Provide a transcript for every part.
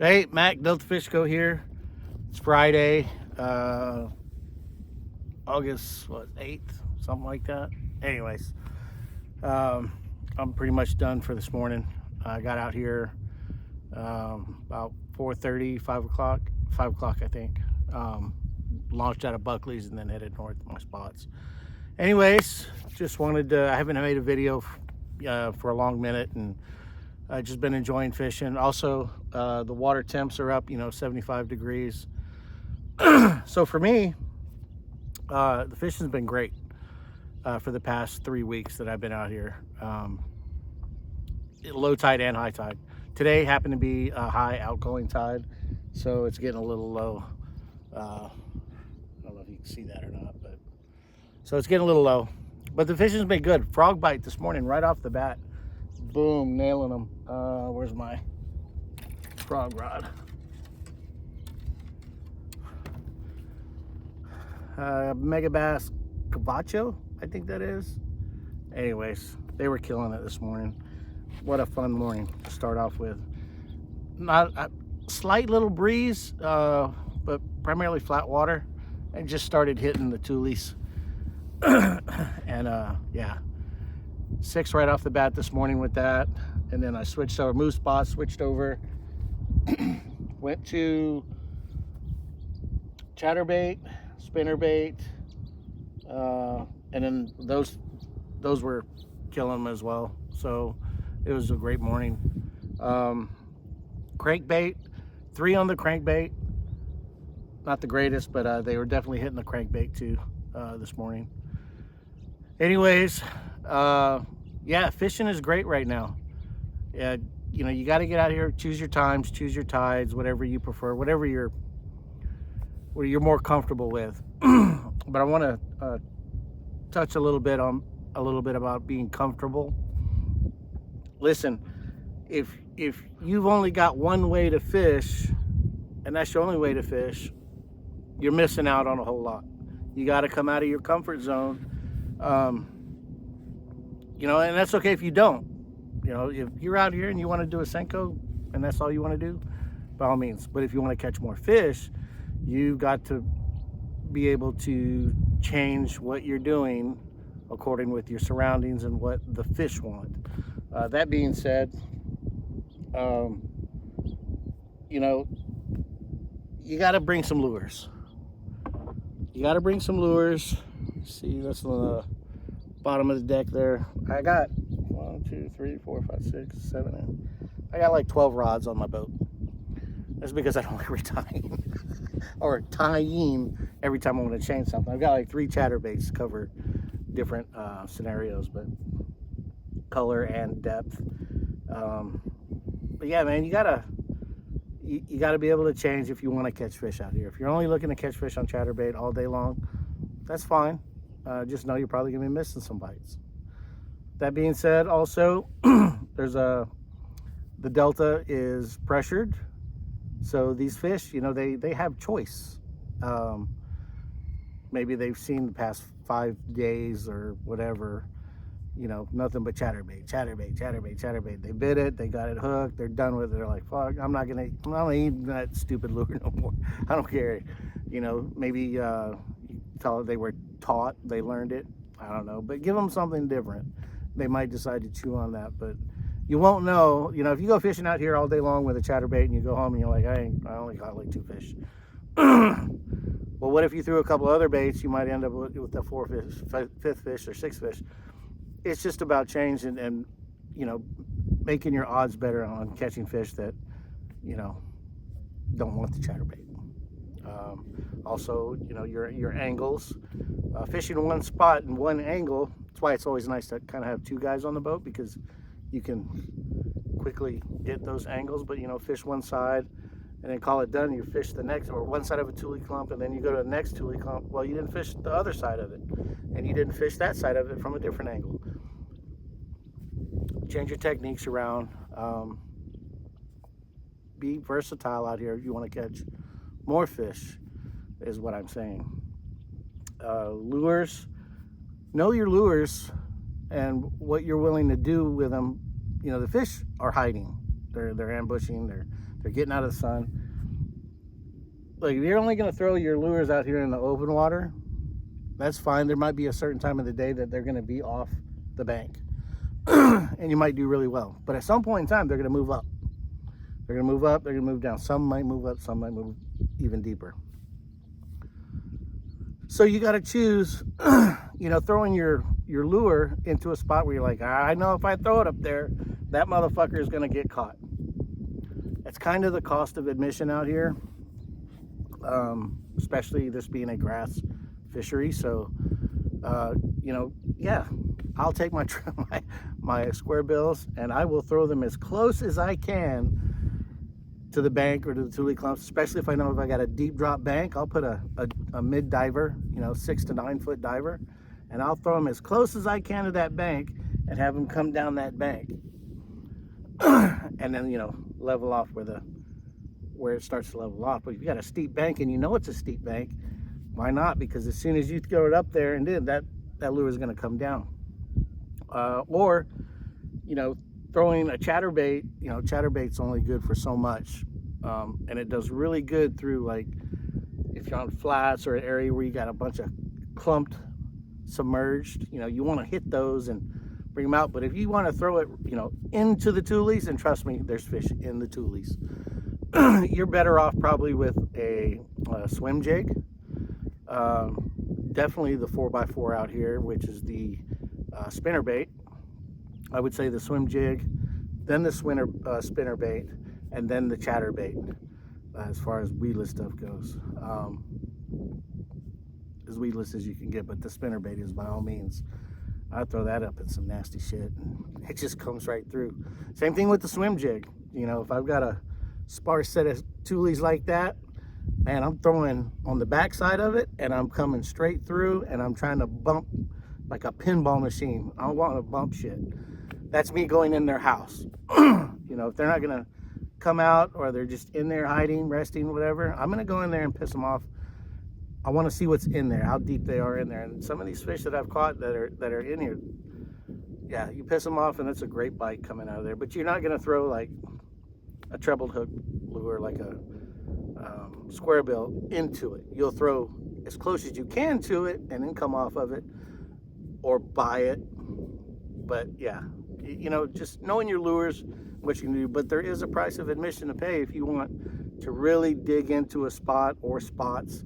Hey, Mac, Delta Fish Go here. It's Friday, August 8th, something like that. Anyways, I'm pretty much done for this morning. I got out here about 4:30, 5 o'clock, 5 o'clock I think. Launched out of Buckley's and then headed north to my spots. Anyways, just wanted to. I haven't made a video for a long minute, and I've just been enjoying fishing. Also, the water temps are up, 75 degrees. So for me, the fishing's been great for the past 3 weeks that I've been out here. Low tide and high tide. Today happened to be a high outgoing tide, so it's getting a little low. I don't know if you can see that or not, but so it's getting a little low. But the fishing's been good. Frog bite this morning right off the bat. Boom, nailing them. Where's my frog rod? Mega Bass Cavacho, I think that is. Anyways, they were killing it this morning. What a fun morning to start off with. Not a slight little breeze, but primarily flat water, and just started hitting the toolies. And yeah, 6 right off the bat this morning with that. And then I switched over, moved spots, switched over, went to chatterbait, spinnerbait, and then those were killing them as well. So it was a great morning. Crankbait, 3 on the crankbait. Not the greatest, but they were definitely hitting the crankbait too this morning. Anyways, yeah, fishing is great right now. You got to get out here, choose your times, choose your tides, whatever you prefer, whatever you're more comfortable with. But I want to touch a little bit about being comfortable. Listen, if you've only got one way to fish, and that's your only way to fish, you're missing out on a whole lot. You got to come out of your comfort zone. And that's okay if you don't. If you're out here and you want to do a Senko and that's all you want to do, by all means. But if you want to catch more fish, you've got to be able to change what you're doing according with your surroundings and what the fish want. That being said, you got to bring some lures. See, that's on the bottom of the deck there. I got 1, 2, 3, 4, 5, 6, 7. I got like 12 rods on my boat. That's because I don't like retying or tying every time I want to change something. I've got like 3 chatterbaits to cover different scenarios, but color and depth. But yeah, man, you gotta be able to change if you want to catch fish out here. If you're only looking to catch fish on chatterbait all day long, that's fine. Just know you're probably gonna be missing some bites. That being said, also the delta is pressured, so these fish, they have choice. Maybe they've seen the past 5 days or whatever, nothing but chatterbait. They bit it, they got it hooked, they're done with it. They're like, fuck, I'm not gonna eat that stupid lure no more. I don't care. Maybe they were taught, they learned it. I don't know, but give them something different. They might decide to chew on that, but you won't know. If you go fishing out here all day long with a chatterbait and you go home and you're like, I only got like 2 fish. Well, what if you threw a couple other baits? You might end up with the 4th fish, 5th fish, or 6th fish. It's just about changing and making your odds better on catching fish that don't want the chatterbait. Also, your angles. Fishing one spot and one angle. That's why it's always nice to kind of have 2 guys on the boat, because you can quickly get those angles. But fish one side and then call it done. You fish the next, or one side of a tule clump, and then you go to the next tule clump. Well, you didn't fish the other side of it, and you didn't fish that side of it from a different angle. Change your techniques around. Be versatile out here if you want to catch more fish, is what I'm saying. Lures, know your lures and what you're willing to do with them. The fish are hiding. They're ambushing. They're getting out of the sun. Like, if you're only going to throw your lures out here in the open water, that's fine. There might be a certain time of the day that they're going to be off the bank. And you might do really well. But at some point in time, they're going to move up. They're going to move up. They're going to move down. Some might move up. Some might move even deeper. So you got to choose, throwing your lure into a spot where you're like, I know if I throw it up there, that motherfucker is going to get caught. That's kind of the cost of admission out here. Especially this being a grass fishery. So, yeah, I'll take my square bills and I will throw them as close as I can to the bank or to the tule clumps, especially if I know if I got a deep drop bank. I'll put a mid diver, 6 to 9 foot diver, and I'll throw them as close as I can to that bank and have them come down that bank. And then, level off where it starts to level off. But if you got a steep bank and you know it's a steep bank, why not? Because as soon as you throw it up there and then that lure is going to come down. Or throwing a chatterbait. Chatterbait's only good for so much, and it does really good through, like, if you're on flats or an area where you got a bunch of clumped submerged, you want to hit those and bring them out. But if you want to throw it into the tules, and trust me, there's fish in the tules, you're better off probably with a swim jig. Definitely the 4x4 out here, which is the spinner bait. I would say the swim jig, then the spinner bait, and then the chatterbait, as far as weedless stuff goes. As weedless as you can get, but the spinner bait is by all means. I'd throw that up in some nasty shit. It just comes right through. Same thing with the swim jig. If I've got a sparse set of tules like that, man, I'm throwing on the back side of it and I'm coming straight through and I'm trying to bump like a pinball machine. I don't want to bump shit. That's me going in their house. If they're not gonna come out or they're just in there hiding, resting, whatever, I'm gonna go in there and piss them off. I want to see what's in there, how deep they are in there. And some of these fish that I've caught that are in here, yeah, you piss them off and it's a great bite coming out of there. But you're not gonna throw like a trebled hook lure, like a square bill, into it. You'll throw as close as you can to it and then come off of it or buy it. But yeah, just knowing your lures, what you can do. But there is a price of admission to pay if you want to really dig into a spot or spots,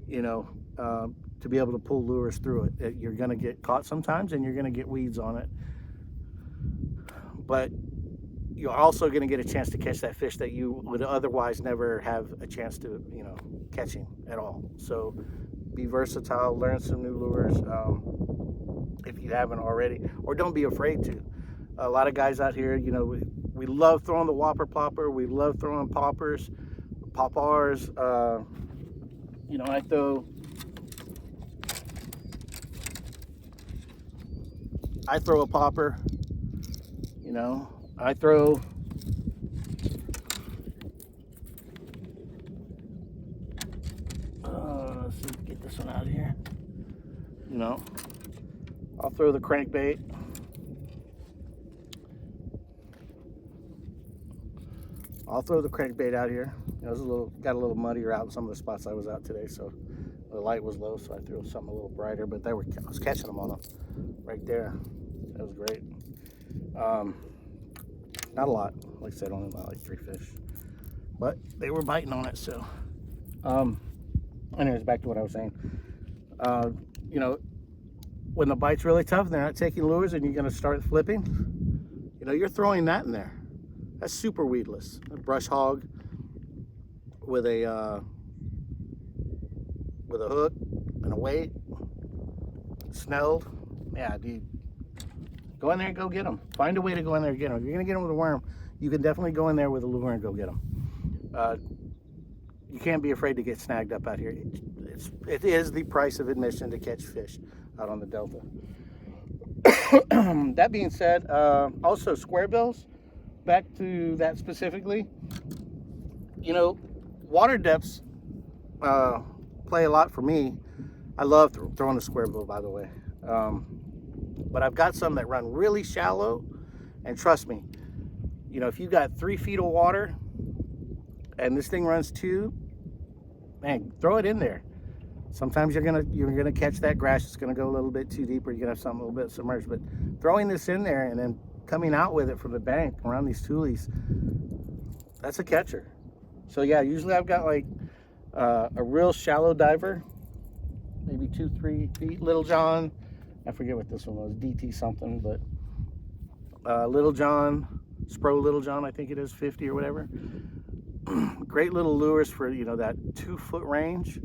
to be able to pull lures through it. You're going to get caught sometimes and you're going to get weeds on it. But you're also going to get a chance to catch that fish that you would otherwise never have a chance to, catching at all. So be versatile, learn some new lures if you haven't already, or don't be afraid to. A lot of guys out here, we love throwing the whopper plopper. We love throwing poppers, poppars. I throw a popper. I throw let's see, get this one out of here. I'll throw the crankbait. I'll throw the crankbait out here. It was got a little muddier out in some of the spots I was out today, so the light was low, so I threw something a little brighter. But I was catching them on them right there. That was great. Not a lot, like I said, only about like 3 fish, but they were biting on it. So, anyways, back to what I was saying. When the bite's really tough, and they're not taking lures, and you're going to start flipping. You're throwing that in there. That's super weedless. A brush hog with a hook and a weight, snelled. Yeah, dude. Go in there and go get them. Find a way to go in there and get them. If you're going to get them with a worm, you can definitely go in there with a lure and go get them. You can't be afraid to get snagged up out here. It is the price of admission to catch fish out on the Delta. That being said, also square bills, back to that specifically, water depths play a lot for me. I love throwing a square bill, by the way. But I've got some that run really shallow, and trust me, you know, if you've got 3 feet of water and this thing runs 2, man, throw it in there. Sometimes you're gonna catch that grass. It's gonna go a little bit too deep, or you're gonna have something a little bit submerged. But throwing this in there and then coming out with it from the bank around these tulies, that's a catcher. So yeah, usually I've got like a real shallow diver, maybe 2-3 feet. Little John, I forget what this one was, DT something, but Little John, Spro Little John, I think it is, 50 or whatever. Great little lures for, you know, that 2-foot range.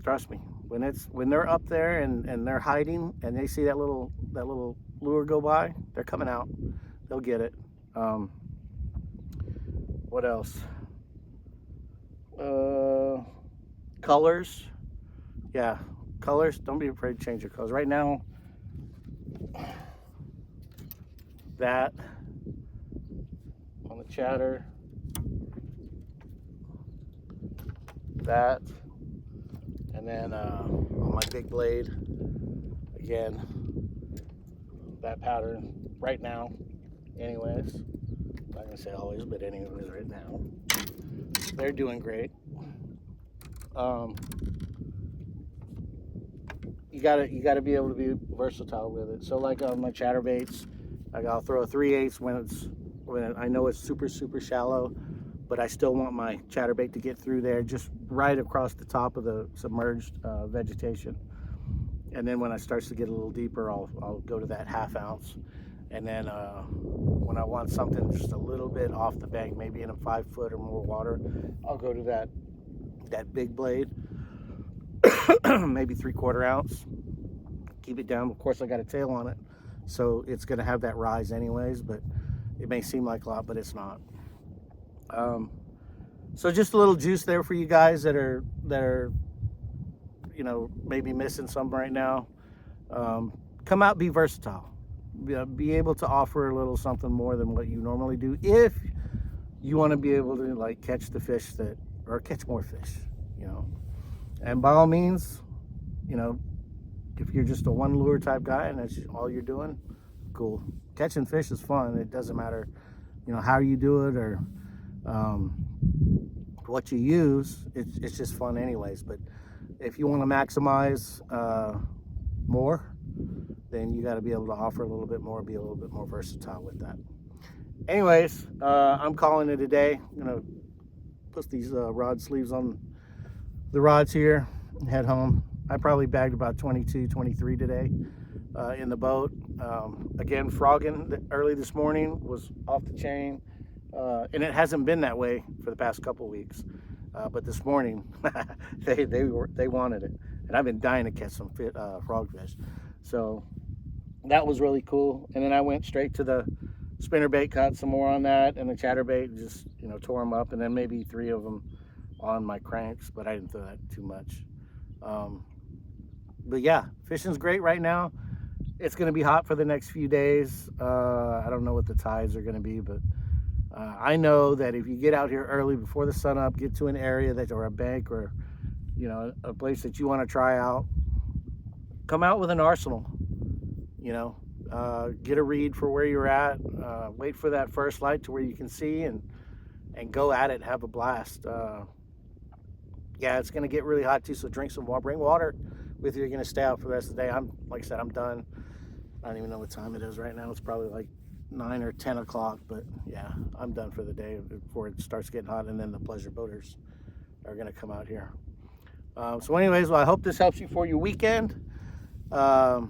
Trust me, when they're up there and they're hiding and they see that little lure go by, they're coming out. They'll get it. What else? Colors. Yeah, colors. Don't be afraid to change your colors. Right now, that on the chatter, that, and then on my big blade, again, that pattern right now, anyways. I'm not gonna say always, but anyways, right now, they're doing great. You gotta be able to be versatile with it. So like on my chatterbaits, I'll throw a 3/8 when I know it's super shallow, but I still want my chatterbait to get through there, just right across the top of the submerged vegetation. And then when it starts to get a little deeper, I'll go to that 1/2 ounce. And then when I want something just a little bit off the bank, maybe in a 5 foot or more water, I'll go to that big blade, maybe 3/4 ounce. Keep it down. Of course, I got a tail on it, so it's going to have that rise anyways, but it may seem like a lot, but it's not. So just a little juice there for you guys that are you know, maybe missing some right now. Come out, be versatile. Be able to offer a little something more than what you normally do, if you want to be able to like catch the fish or catch more fish, you know. And by all means, you know, if you're just a one lure type guy and that's all you're doing, cool. Catching fish is fun. It doesn't matter, you know, how you do it or what you use. It's just fun anyways. But if you want to maximize more, then you got to be able to offer a little bit more, be a little bit more versatile with that. Anyways, I'm calling it a day. I'm gonna put these rod sleeves on the rods here and head home. I probably bagged about 22, 23 today in the boat. Again, frogging early this morning was off the chain, and it hasn't been that way for the past couple weeks. But this morning, they wanted it, and I've been dying to catch some frogfish. So that was really cool. And then I went straight to the spinnerbait, caught some more on that, and the chatterbait, just, you know, tore them up, and then maybe 3 of them on my cranks, but I didn't throw that too much. But yeah, fishing's great right now. It's going to be hot for the next few days. I don't know what the tides are going to be, but I know that if you get out here early before the sun up, get to an area or a bank or, you know, a place that you want to try out, come out with an arsenal, you know, get a read for where you're at, wait for that first light to where you can see and go at it, have a blast. Yeah, it's going to get really hot too, so drink some water, bring water with you. You're going to stay out for the rest of the day. Like I said, I'm done. I don't even know what time it is right now. It's probably like 9 or 10 o'clock, but yeah, I'm done for the day before it starts getting hot, and then the pleasure boaters are going to come out here. So anyways, well, I hope this helps you for your weekend. I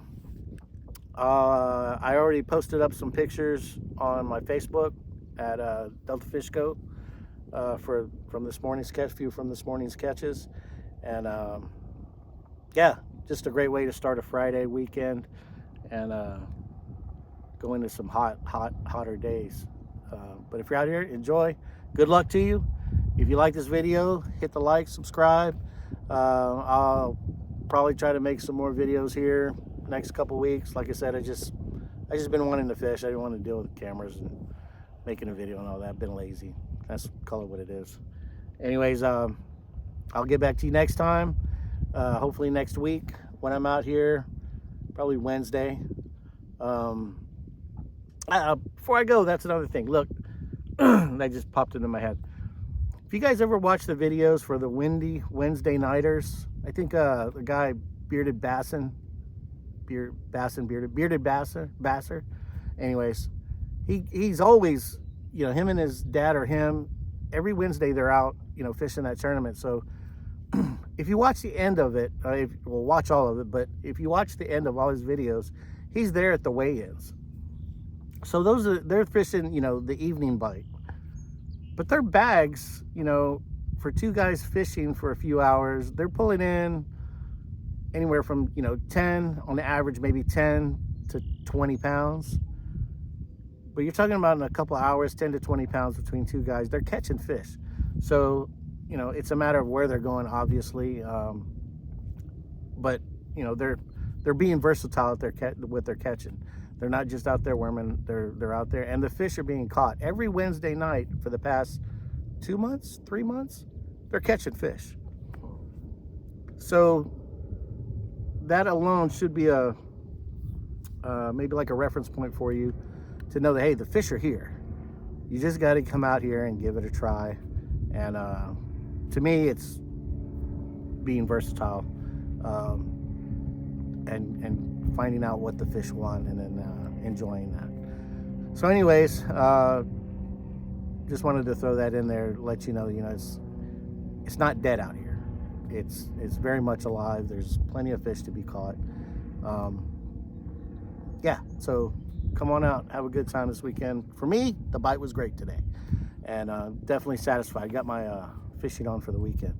already posted up some pictures on my Facebook at Delta Fish Co. From this morning's catch, few from this morning's catches, and yeah, just a great way to start a Friday weekend and go into some hotter days. But if you're out here, enjoy. Good luck to you. If you like this video, hit the like, subscribe. I'll probably try to make some more videos here next couple weeks. Like I said, I just been wanting to fish. I didn't want to deal with the cameras and making a video and all that. I've been lazy. That's call it what it is. Anyways, I'll get back to you next time. Hopefully next week when I'm out here, probably Wednesday. Before I go, that's another thing. Look, that just popped into my head. If you guys ever watch the videos for the Windy Wednesday Nighters, I think the guy Bearded Bassin, Bearded Basser. Anyways, he's always, you know, him and his dad or him, every Wednesday they're out, you know, fishing that tournament. So if you watch the end of it, well, watch all of it, but if you watch the end of all his videos, he's there at the weigh-ins. So they're fishing, you know, the evening bite. But their bags, you know, for two guys fishing for a few hours, they're pulling in anywhere from, you know, 10 on the average, maybe 10 to 20 pounds. But you're talking about in a couple of hours, 10 to 20 pounds between two guys. They're catching fish. So, you know, it's a matter of where they're going, obviously. But, you know, they're being versatile at what they're catching. They're not just out there worming, they're out there. And the fish are being caught. Every Wednesday night for the past 2 months, 3 months, they're catching fish. So that alone should be a maybe like a reference point for you to know that, hey, the fish are here. You just got to come out here and give it a try. And to me, it's being versatile and finding out what the fish want and then enjoying that. So anyways, just wanted to throw that in there, let you know, it's not dead out here. It's very much alive. There's plenty of fish to be caught. Yeah, so come on out, have a good time this weekend. For me, the bite was great today, and definitely satisfied. Got my fishing on for the weekend.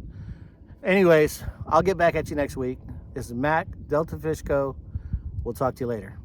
Anyways, I'll get back at you next week. This is Mac, Delta Fish Co. We'll talk to you later.